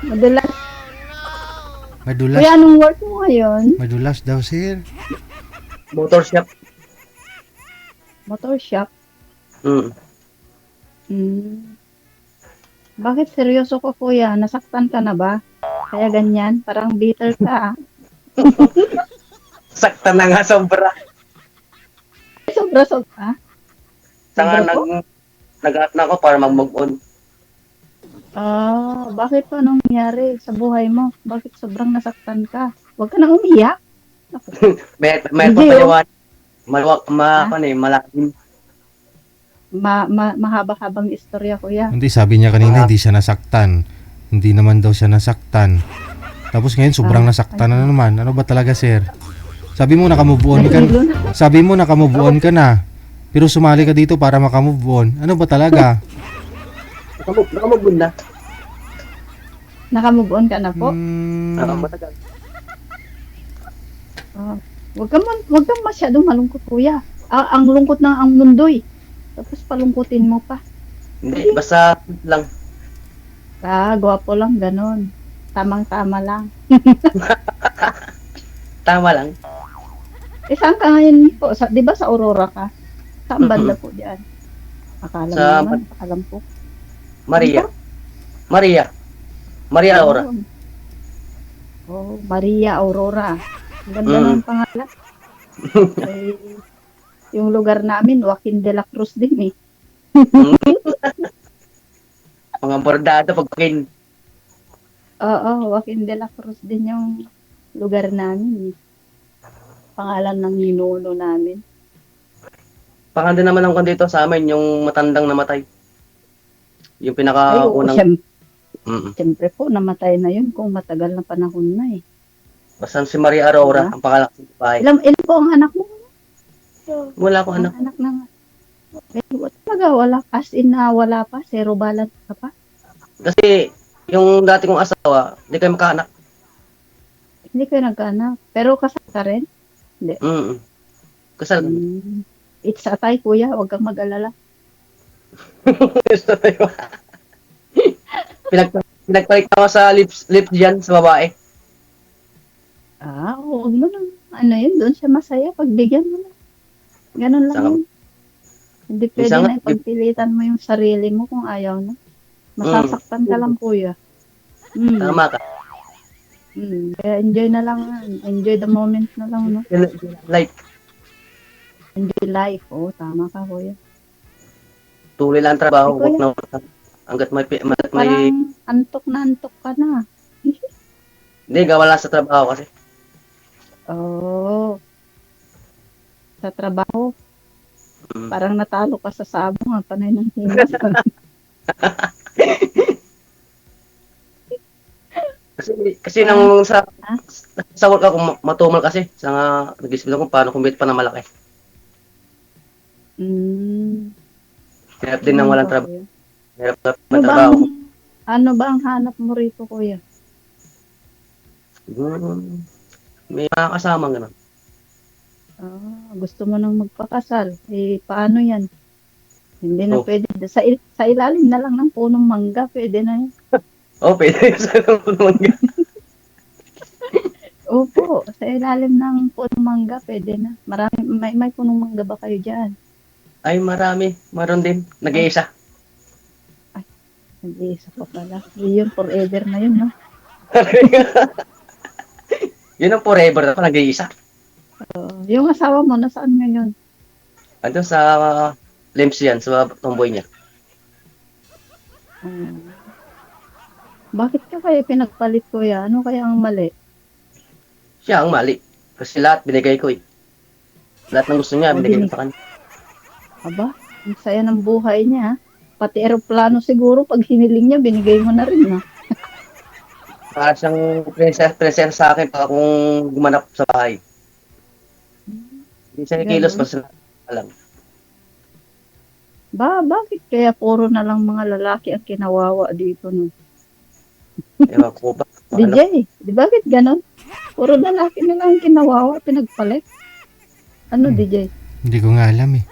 Madulas. Madulas. Kuya, anong work mo ngayon? Madulas daw, sir. Motor shop. Motor shop? Mm. Hmm. Bakit seryoso ko, kuya? Nasaktan ka na ba? Kaya ganyan? Parang bitter ka, ah. Sakta na nga sobra. Sobra-sobra. Saka Sobra po? nag-aat na ako para mag-move on. Ah, bakit pa anong nangyari sa buhay mo? Bakit sobrang nasaktan ka? Huwag ka nang umiyak. Naku, May DJ, oh. papaliwan. Ha? Malalim. Mahaba-habang istorya, kuya. Hindi, sabi niya kanina Ah. hindi siya nasaktan. Hindi naman daw siya nasaktan. Tapos ngayon sobrang Ah, nasaktan na naman. Ano ba talaga, sir? Sabi mo nakamove on ka. Nahilo na. Sabi mo nakamove on ka na. Pero sumali ka dito para makamove on. Ano ba talaga? Nakamove na. Nakamove on ka na po? Matagal. Ah, wag kang masyadong malungkot, kuya. Ah, ang lungkot ng ang mundo'y. Tapos palungkutin mo pa. Hindi, basta lang. Ah, gwapo lang, ganon. Tamang-tama lang. Tama lang. Eh, saan ka ngayon po? Di ba sa Aurora ka? Saan banda po diyan? Akala mo Sa naman, alam ko. Maria. Maria. Maria Aurora. Oh, Maria Aurora. Ang ganda ng pangalan. Eh, yung lugar namin, Joaquin de la Cruz din eh. Mga bordado pagkin. Oo, Joaquin de la Cruz din yung lugar namin eh. Pangalan ng ninuno namin. Pakanda naman ang dito sa amin, yung matandang namatay. Yung Ay, oo, pinakaunang... siyempre po, namatay na yun kung matagal na panahon na eh. Basta si Maria Aurora, Diba? ang pangalan ng bahay. Ilan po ang anak mo? Wala akong anak. Anak na nga. Eh, talaga, wala. As in na wala pa, zero balance ka pa. Kasi yung dati kong asawa, hindi kayo makaanak. Hindi kayo nagkaanak. Pero kasal ka rin? Kasal. It's a tie, kuya. Huwag kang mag-alala. Pinagpalit ako sa lips dyan sa babae. Ah, huwag mo na. Ano yun, doon siya masaya. Pagbigyan mo na. Ganun lang Saka- yun. Hindi pwede Minsan nga- na ipagpilitan mo yung sarili mo kung ayaw na. Masasaktan ka lang, kuya. Tama ka. Kaya enjoy na lang. Enjoy the moment na lang, no? Like, Enjoy life. Oh, tama ka, kuya. tuloy lang ang trabaho. Ay, kuya. Huwag na, hanggat may... Parang antok na antok ka na. Hindi, gawa lang sa trabaho kasi. Oh. Sa trabaho, parang natalo ka sa sabong, ah, panay ng himas. Kasi nang sa work ako matumal kasi. Sa nga, nag-isip ako paano kumit pa na malaki. Hirap din nang walang trabaho. Hirap na trabaho. Ano ba ang hanap mo rito, kuya? May mga kasama gano'n. Ah, gusto mo nang magpakasal. Eh, paano yan? Hindi na Oh. pwede. Sa ilalim na lang ng punong mangga, pwede na yan. Pwede sa naman. Opo, sa ilalim ng punong mangga, pwede na. May punong mangga ba kayo dyan? Ay, marami. Maroon din. Nag-iisa. Nag-iisa pa pala. Yun, forever na yun, no? Yun ang forever na nag-iisa. Yung asawa mo, nasaan ngayon? Ando sa limbs yan, sa tomboy niya. Bakit ka kaya pinagpalit, kuya? Ano kaya ang mali? Siya ang mali. Kasi lahat binigay ko eh. Lahat ng gusto niya, binigay ko sa kanya. Aba, ang saya ng buhay niya. Pati eroplano siguro, pag hiniling niya, binigay mo na rin, no? Para siyang prinsesa sa akin pag akong gumanap sa bahay. Hindi siya kilos kasi alam. Bakit kaya puro na lang mga lalaki ang kinawawa dito, no? Ewan ko ba? DJ, di bakit ganon? Puro lalaki na lang ang kinawawa, pinagpalit. Ano, DJ? Hindi ko nga alam eh.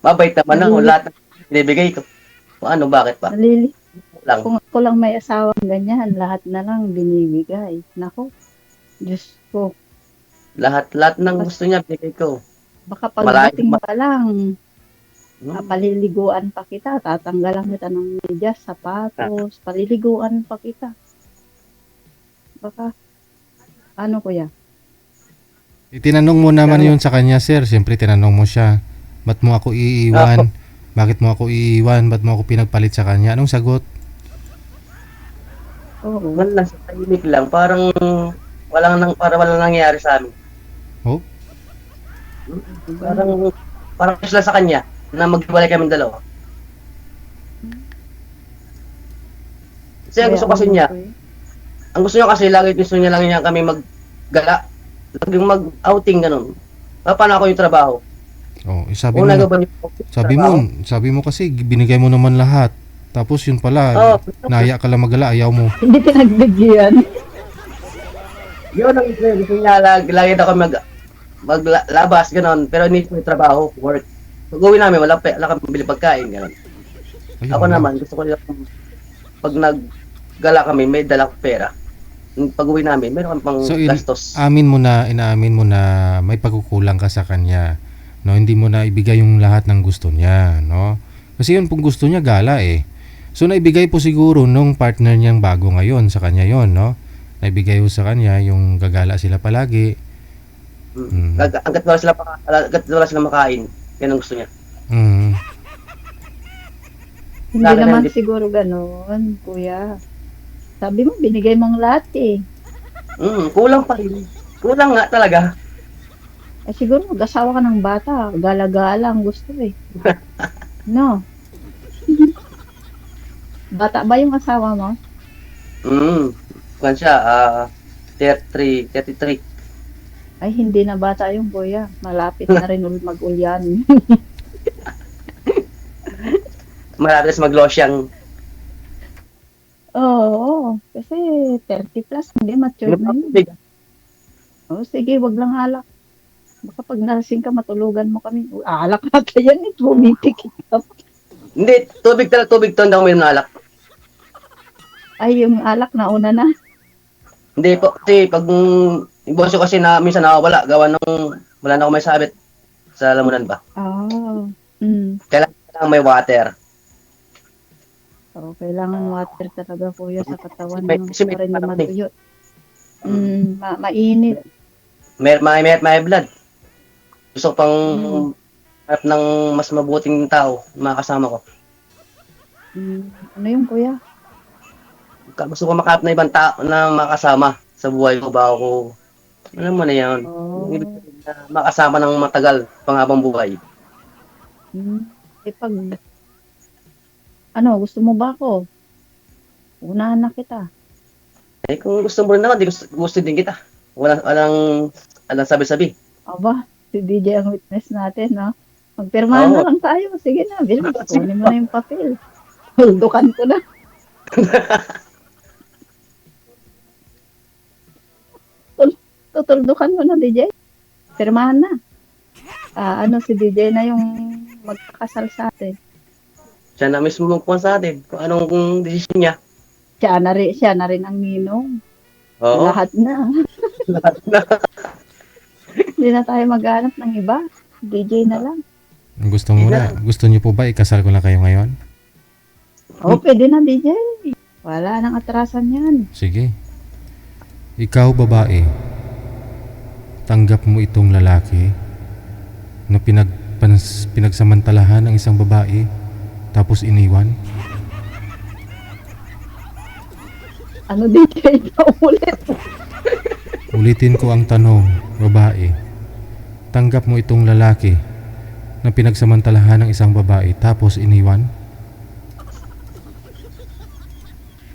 Mabait naman ako lahat ng binibigay ko. Ano, bakit pa? lang. Kung ako lang may asawang ganyan, lahat na lang binibigay. Nako, Diyos ko. Lahat ng gusto niya, binigay ko. Baka Malayo pagdating mo pa lang, Hmm. paliliguan pa kita, tatanggalan kita ng medyas, sapatos, paliliguan pa kita. Baka, ano kuya? Itinanong mo naman Pero- yun sa kanya, sir. Siyempre, tinanong mo siya. Ba't mo ako iiwan? Bakit mo ako iiwan? Ba't mo ako pinagpalit sa kanya? Anong sagot? Oo. Man lang, sa tahimik lang. Parang walang nangyayari sa amin. Oh? Parang sila sa kanya na maghiwalay kami dalawa. Kasi ang gusto kasi niya, lagi gusto niya lang niya kami maggala. Laging mag-outing ganun. Paano ako yung trabaho? Oh, Kung nagawa niyo sabi mo kasi binigay mo naman lahat. Tapos yun pala, Oo. naya ka lang magala, ayaw mo. Hindi pinagbigyan. Yun ang gusto niya. Lagi daw kami maglabas, gano'n. Pero hindi ko yung trabaho, work. Pag uwi namin, wala kami pambili pagkain, gano'n. Ayun Ako lang. naman, gusto ko yung pag naggala kami, may dala ko pera. Pag uwi namin, meron kami pang So, gastos. inaamin mo na may pagkukulang ka sa kanya. No, hindi mo na ibigay yung lahat ng gusto niya, no? Kasi yun pong gusto niya gala eh. So naibigay po siguro nung partner niyang bago ngayon sa kanya yon, no? Naibigay po sa kanya yung gagala sila palagi. Mm. Hanggat wala sila makain, yan ang gusto niya. Mm. Hindi Laki na naman hindi- siguro gano'n, kuya. Sabi mo, binigay mong lahat eh. Kulang pa rin. Kulang nga talaga. Eh siguro mag-asawa ka ng bata, gala-gala ang gusto eh. No? Bata ba yung asawa mo? Kuwan siya, 33. Ay, hindi na bata yung kuya. Malapit na rin mag-ulyan. Malapit mag-losyang. Oo, kasi 30 plus, hindi matured na yun. Oh, sige, wag lang alak. Baka pag nalasing ka, matulugan mo kami. Alak na yan, pumipikit ka. Hindi, tubig to, hindi ako may nalak. Ay, yung alak na una na. Hindi po, kasi pag yung boss ko kasi na minsan nakawala, gawa nung wala na ako may sabit sa lamunan ba. Oh. Kailangan may water. So, kailangan water talaga kuya sa katawan May- mo kasi may para hindi parang matuyot. Mainit. May blood. Gusto ko pang harap ng mas mabuting tao, mga kasama ko. Ano yung kuya? Gusto ko makaharap na ibang tao na makasama sa buhay ko ba ako. Alam mo na yan. Oh. Ibig sabihin na makasama ng matagal, panghabang buhay. Eh pag, gusto mo ba ako? Unahan na kita. Eh kung gusto mo rin naman, gusto din kita. Walang sabi-sabi. Aba, si DJ ang witness natin, no? Magpirmahan na lang tayo. Sige na, bilis. Kunin mo na yung papel. Huldukan ko na. Tutuldukan mo na, DJ. Pirmahan na. Si DJ na yung magkakasal sa atin. Siya na mismo magpuan sa atin kung anong desisyon niya. Siya na rin ang ninong. Oo. Lahat na. Lahat na. Hindi na tayo maghanap ng iba. DJ na lang. Gusto niyo po ba ikasal ko na kayo ngayon? Oo, pwede na, DJ. Wala nang atrasan yan. Sige. Ikaw babae, tanggap mo itong lalaki na pinagsamantalahan ng isang babae tapos iniwan? Ano, DJ? Paulit. Ulitin ko ang tanong, babae. Tanggap mo itong lalaki na pinagsamantalahan ng isang babae tapos iniwan?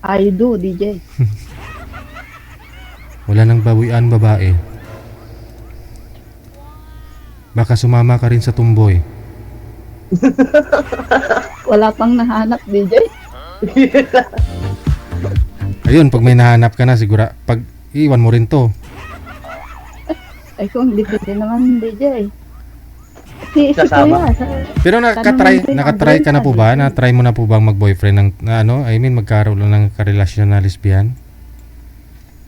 I do, DJ. Wala nang bawian, babae. Baka sumama ka rin sa tumboy. Wala pang nahanap, DJ. Ayun, pag may nahanap ka na, pag iwan mo rin to. Ay, kung hindi pwede naman, DJ. Si Sasama. Kuya, Pero Tanungin ko yung nakatry ka na po ba? boyfriend. Na-try mo na po bang mag-boyfriend ng, I mean, magkaroon ng karelasyon na lesbian?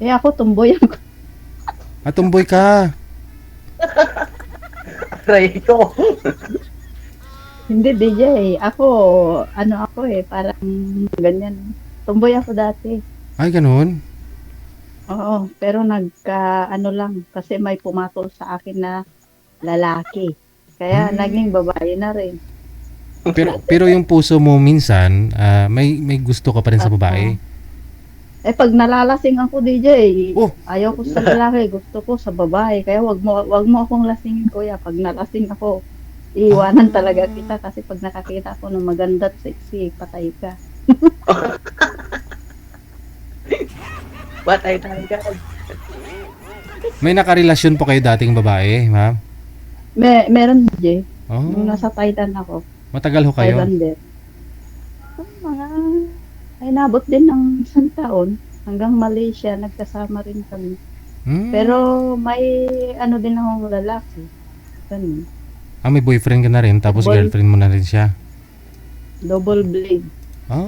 ako tumboy ako. Tumboy ka. Try ko. Hindi, DJ. Ako, parang ganyan. Tumboy ako dati. Ay, ganun. Oo, pero lang, kasi may pumatol sa akin na lalaki. Kaya naging babae na rin. Pero yung puso mo minsan, may gusto ka pa rin sa babae. Pag nalalasing ako, DJ, Oh. ayaw ko sa lalaki, gusto ko sa babae. Kaya wag mo akong lasingin, kuya. Pag nalasing ako, iiwanan talaga kita kasi pag nakakita ako ng maganda at sexy, patay ka. Batay talaga. May nakarelasyon po kayo dating babae, ma'am? Meron, DJ. Nung Oh, nasa Titan ako, matagal ho kayo? Titan din. Ay nabot din ng 1 taon. Hanggang Malaysia, nagkasama rin kami. Hmm. Pero may din akong lalaki. Ganun. May boyfriend ka na rin, tapos girlfriend mo na rin siya. Double blade. Ah,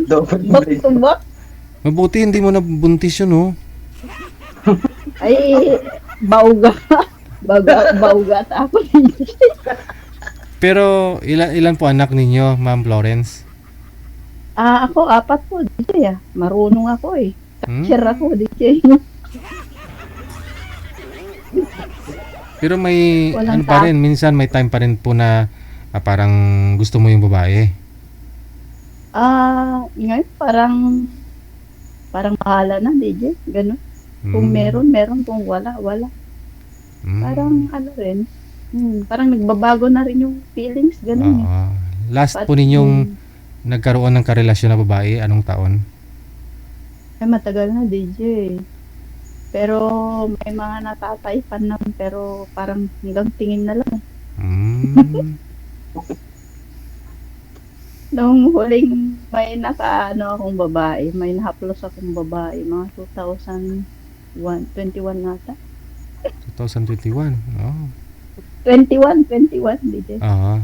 Double Bakit blade. ba? mabuti hindi mo na buntis yun, oh. Ay, bauga. Bauga at ako. Pero ilan po anak ninyo, Ma'am Florence? Ako, 4 po, DJ. Marunong ako eh. Hmm? Share ako, DJ. Pero may Walang pa rin, minsan may time pa rin po na parang gusto mo yung babae. Ngayon parang bahala na, DJ. Ganun. Kung Hmm. meron. Kung wala. Hmm. Parang rin. Parang nagbabago na rin yung feelings. Ganun eh. Oo. Last po But, ninyong nagkaroon ng karelasyon na babae, anong taon? matagal na, DJ. Pero may mga natataypan na, pero parang hanggang tingin na lang. Hmm. Nung huling may akong babae, may nahaplos akong babae, mga 2021 nata. 2021. Oh. 21, DJ. Oo.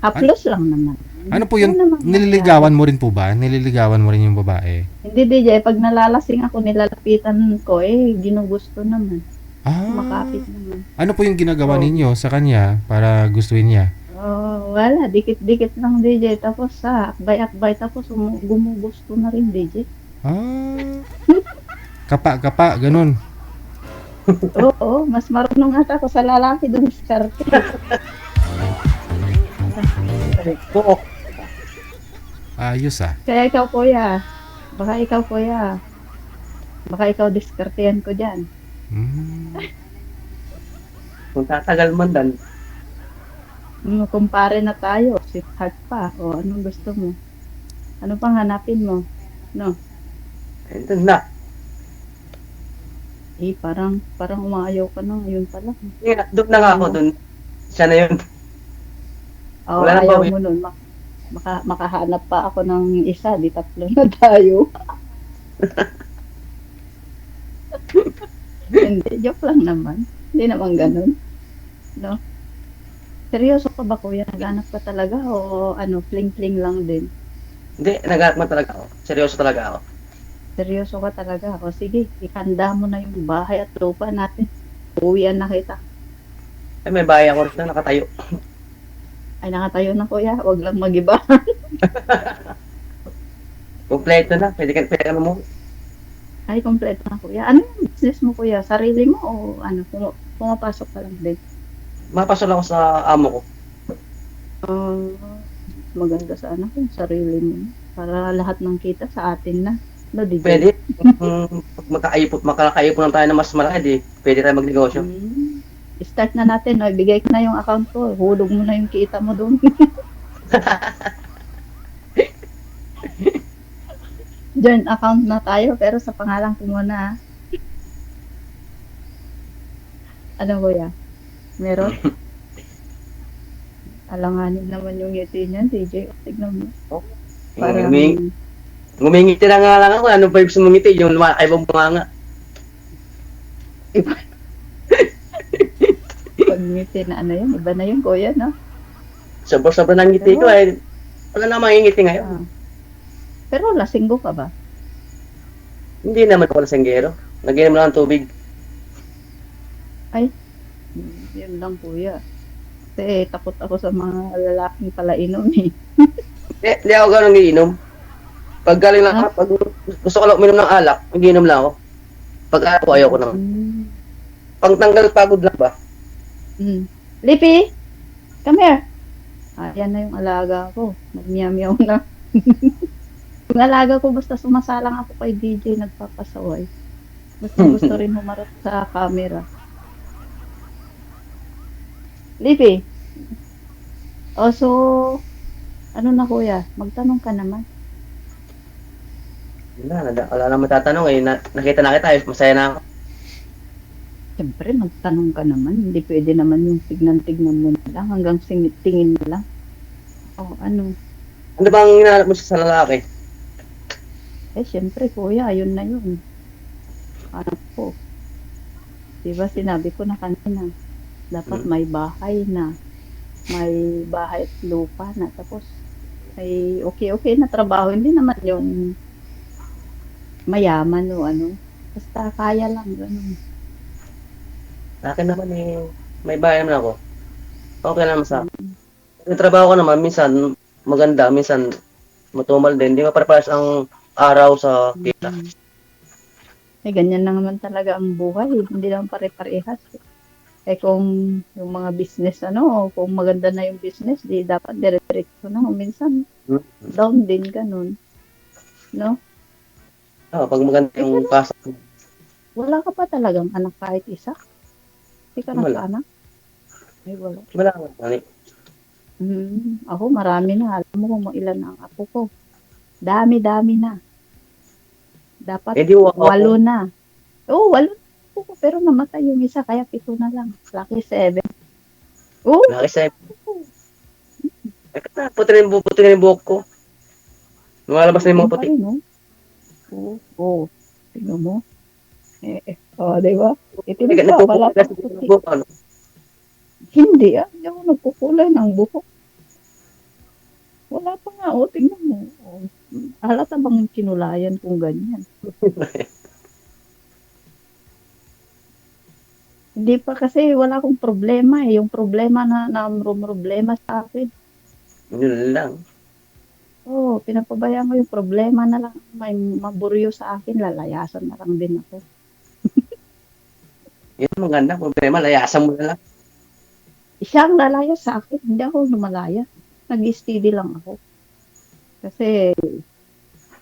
Haplos lang naman. Ano po yun? Ano naman Nililigawan mo rin po ba? Nililigawan mo rin yung babae? Hindi, DJ. Pag nalalasing ako, nilalapitan ko, ginugusto naman. Makapit naman. Ano po yung ginagawa Oh. ninyo sa kanya para gustuin niya? Wala. Dikit-dikit lang, DJ. Tapos akbay-akbay. Tapos gumugusto na rin, DJ. Kapa, ganun. Oo, mas marunong ata ako sa lalaki dun sa diskarte. Oo. Ayos ah. Kaya ikaw, kuya. Baka ikaw diskartehan ko dyan. Hmm. Kung tatagal man dan. Kumpare na tayo. Sweetheart pa. O, anong gusto mo? Ano pang hanapin mo? No? Ito na. Parang umaayaw ka na. Yun pala. Doon na nga ako doon. Siya na yun. Oo, Wala na ayaw ba, mo nun. Makahanap pa ako ng isa. Di 3 na tayo. Hindi, joke lang naman. Hindi naman ganun. No? Seryoso ka ba, kuya? Naghanap ka talaga o fling-fling lang din? Hindi, naghanap man talaga ako. Seryoso talaga ako. Seryoso ka talaga. O sige, ihanda mo na yung bahay at lupa natin. Uwian na kita. May bahay ako rin na nakatayo. Ay, nakatayo na, kuya. Huwag lang mag-iba. Kompleto na. Pwede ka na mo. Ay, kompleto na, kuya. Ano yung business mo, kuya? Sarili mo o pumapasok ka lang din? Mapasok lang ako sa amo ko. Maganda sana kung sarili mo. Para lahat ng kita sa atin na. No, DJ? Pwede. Makakaipon lang tayo na mas malaki, di. Pwede tayo magnegosyo. Start na natin. No? Ibigay ko na yung account ko. Hulog mo na yung kita mo doon. Joint account na tayo, pero sa pangalan ko muna. Ano, kuya? Meron? Alanganin naman yung ngiti niyan, DJ. Tignan mo. Parang, Ngumingiti na nga lang ako. Anong vibes mo ngiti? Yung lumakaibang bunganga. pag ngiti na ano yun, iba na yun, kuya, no? Sobra-sobra ng ngiti ko eh. Wala na mangingiti ngayon. Ah. Pero lasinggo ka ba? Hindi naman ako lasenggero. Naginom lang ng tubig. Yun lang, kuya. Kasi takot ako sa mga lalaking palainom eh. Hindi ako ganun giinom. Pag galing lang, Ah? pag gusto ko lang uminom ng alak, magiinom lang ako. Pag alak ko, ayoko naman. Mm. Pang tanggal pagod lang ba? Mm. Lippy, come here. Yan na yung alaga ko. Nagmiyaw na. Yung alaga ko, basta sumasalang ako kay DJ, nagpapasaway. Gusto gusto rin humarap sa camera. Lippy. O, so, ano na kuya? Magtanong ka naman. Wala na matatanong eh. Nakita na kita eh. Masaya na ako. Siyempre, magtanong ka naman. Hindi pwede naman yung tignan-tignan mo na lang hanggang tingin mo lang. O, ano? Ano bang hinahanap mo sa lalaki? Siyempre, kuya, ayun na yun. Ano po? Diba, sinabi ko na kanina, dapat may bahay na. May bahay at lupa na. Tapos, may okay na trabaho. Hindi naman yung mayaman o ano. Basta kaya lang, ganun. Sa akin naman eh. May bahay naman ako. Okay naman sa akin. Yung trabaho ko naman, minsan maganda, minsan matumal din. Hindi mapare-pares ang araw sa kita. Ganyan lang naman talaga ang buhay. Hindi naman pare-parehas. Kung yung mga business, kung maganda na yung business, di dapat dire-diretso na. Minsan, down din, ganun. No? Pag maganda yung pasok. Wala ka pa talagang anak kahit isa? Hindi ka Wala. nagkaanak? Ay, wala. Wala naman. Ako, marami na. Alam mo kung ilan na ang apo ko. Dami-dami na. Dapat Eh di ako. 8 na. Oo, 8 po. Pero namatay yung isa, kaya 7 na lang. Lucky 7. Oo, Laki sa puti na yung buhok ko. Lumalabas na yung mga puti. Oo. Tingnan mo. Di ba? Itim pa, wala pa Nagpupulas puti. ng buhok, ano? Hindi hindi ako nagkukulay ng buhok. Wala pa nga, tingnan mo. Halata bang kinulayan kung ganyan? Hindi pa kasi wala akong problema eh. Yung problema na problema sa akin. Yun lang. Pinapabayaan ko yung problema na lang. May maburyo sa akin, lalayasan na lang din ako. Yun ang maganda. Problema, layasan mo na lang. Siya ang lalayas sa akin, hindi ako lumalaya. Nag-steady lang ako. Kasi,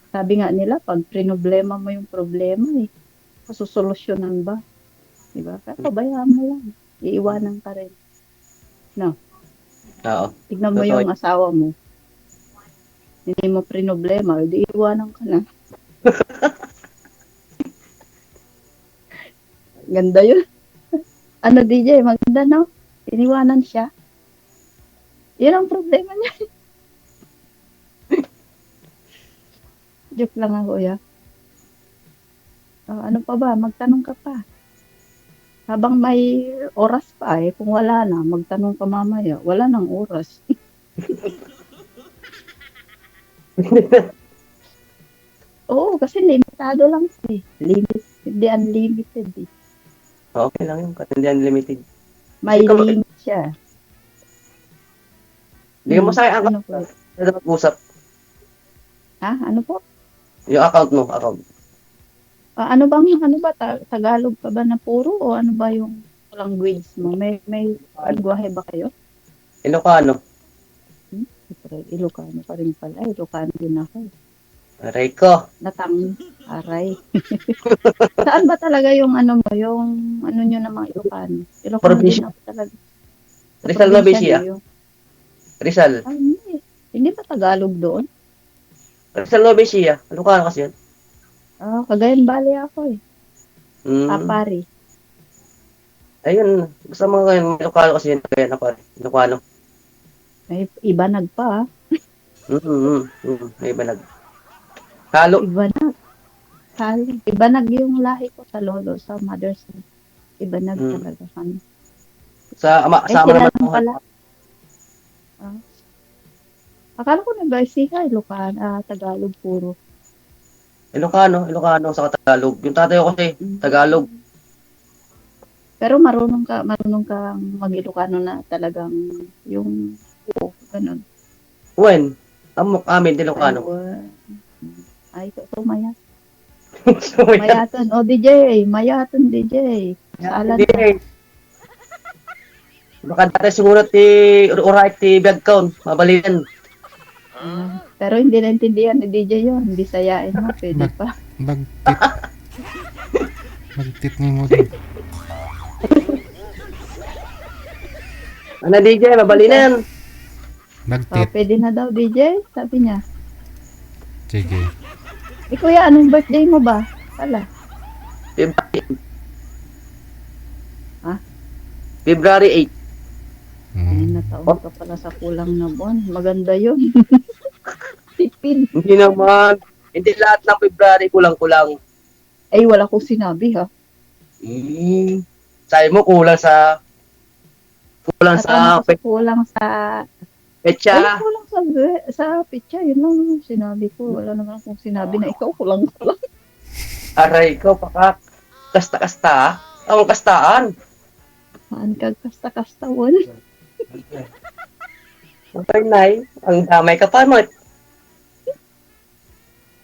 sabi nga nila, pag problema mo yung problema masusolusyonan ba? Diba? Pero bayaan mo lang. Iiwanan ka rin. Oo. Tignan mo Totoo. yung asawa mo. Hindi mo problema, di iwanan ka na. Ganda yun. Ano DJ, maganda no? Iniwanan siya. Yun ang problema niya. Joke lang ako, ya. Ano pa ba? Magtanong ka pa. Habang may oras pa kung wala na, magtanong ka mamaya. Wala nang oras. Oo, kasi limitado lang hindi unlimited eh. Okay lang yun. Kasi hindi unlimited. May Ikaw, limit siya. Hindi ka masaya ang Ano po? mag-usap. Ano po? Yung account mo, account. Ano ba, Tagalog pa ba na puro o ano ba yung language mo? May lingwahe ba kayo? Ilocano. Siyempre, Ilocano pa rin pala. Ilocano din ako. Aray ko. Aray. Saan ba talaga yung ano mo, yung ano nyo ng mga Ilocano? Ilocano Probinsya. din ako talaga. Sa Rizal na probinsya Bisia. niyo. Rizal. Hindi ba Tagalog doon? Rizal na Bisia. Ilocano kasi yun. Cagayan Valley ako eh. Apari. Ayun. Basta mga ngayon, Ilocano kasi yun. Kaya na pare. Ilocano. May iba nagpa. May banag. Halo. Ibanag yung lahi ko sa lolo, sa mother's side. Ibanag talaga kami. Sa ama sila naman lang ako. pala. Ah. Akala ko nag-Garcia, Tagalog puro. Ilocano sa Tagalog. Yung tatay ko kasi Tagalog. Pero marunong kang mag-Ilocano na talagang yung ganun. When? Amok amin, Ilocano. Ay, ito maya. Mayaton. O, DJ. Mayaton, DJ. Salad Hindi na. eh. Baka dati sumunod ti Uray ti Biagkaon, mabalian. Pero hindi naintindihan ni DJ yun. Bisayain mo, pwede pa. Bagtit. Bagtit ni mo din. Ano DJ, mabalinan. Bagtit. Pwede na daw, DJ. Sabi niya. Sige. Kuya, anong birthday mo ba? Pala. Ha? February 8. Ay, nataon ka pala sa kulang na buwan. Maganda yun. Tipid. Hindi naman. Hindi lahat ng February kulang-kulang. Ay, wala ko sinabi, ha? Sabi mo kulang sa Natano ko sa kulang sa... petsa. Ay, kulang sa pitcha. Yun lang yung sinabi ko. Wala naman akong sinabi na ikaw kulang. Aray ko, paka kasta-kasta. Ang kastaan. Maan kag kasta-kastawan. Okay, Nay. Ang damay ka pa, mo.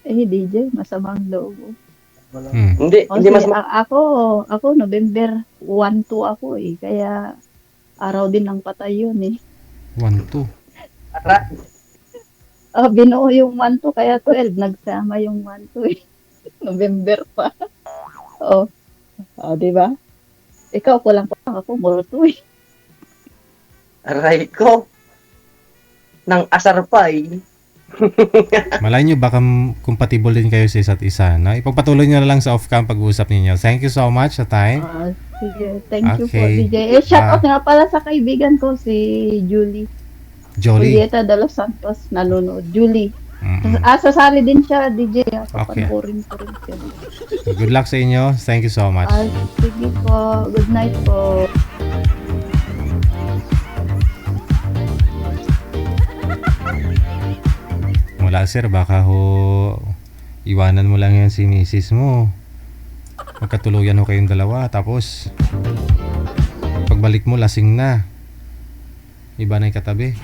DJ, masamang loob. Hindi masama. Ako, November 1-2 ako eh. Kaya, araw din ng patay yun eh. 1-2. Binuo yung 1-2, kaya 12. Nagsama yung 1-2 eh. November pa. Di ba? Ikaw, kulang pa lang ako, more 2 eh. Aray ko. Nang asar pa eh. Malay nyo, baka compatible din kayo sa isa't isa. No? Ipagpatuloy nyo na lang sa off-cam pag-uusap ninyo. Thank you so much sa time. Sige, thank you po, Okay. DJ. Shout out nga pala sa kaibigan ko, si Julie. Jolie. Julieta de los Santos, nanonood. Julie. Mm-mm. Sasali din siya, DJ. Okay. Papanoorin ko rin siya. Good luck sa inyo. Thank you so much. Sige po. Good night po. Wala sir, baka ho iwanan mo lang yan si misis mo. Magkatuluyan ho kayong dalawa. Tapos pagbalik mo lasing na. Iba na yung katabi.